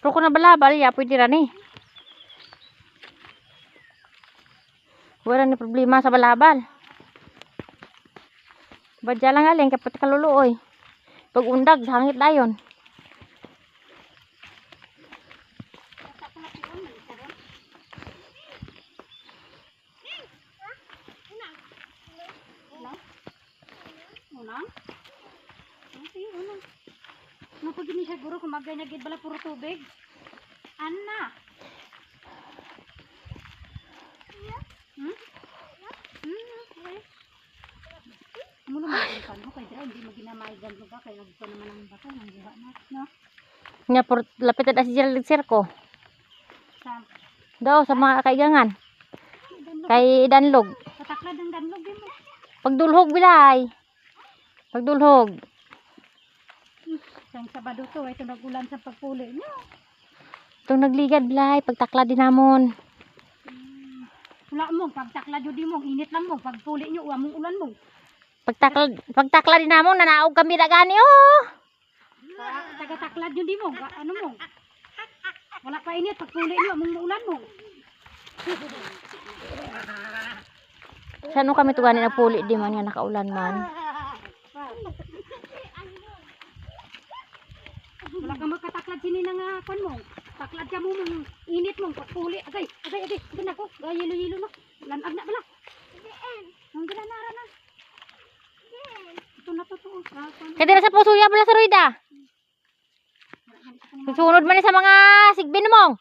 Pero kung nabalabal, ya, pwede rin eh. Wala ni problema sa balabal. Badya lang galing kapit kaluluoy. Pag undag, hangit dayon. Unang? Okay, unang. Ano pag gini siya guro kumagay na gid bala puro tubig? Anna. Hmm? Okay. Muna magkalipan mo kay dira hindi maginamay ganto ba kay nagto naman ang bata nang buha na, no? Nga por lapitan na si Gerald Sirko. Sa Daw sa mga kaigangan. Kay Danlog. pataklad ng danlog din mo. Pagdulhog bilay. Pagdulhog. Sang Sabado to ito nagulan sa pagpuli nyo. Itong nagligad bilay. Pagtakla din namon. Wala mo pagtaklad jud mo init lang mo pagpuli nyo wa mong ulan mo. Pagtakla din namon nanaog kami na gani oh. Taga-taklad jud mo ano mo. Wala pa init pagpuli nyo mong ulan mo. Saan kami tuganin na puli di man nga nakaulan man. Wala ka magkataklad sini nga kon mo. Taklad ka mo mong init mo pagpuli. Agay. Ito ko. Yelo na. Lanag na bala. Ang gilanara na. Ito na to. Kaya di na sa puso ya bala sa Ruida. Susunod man ni sa mga sigbin mo.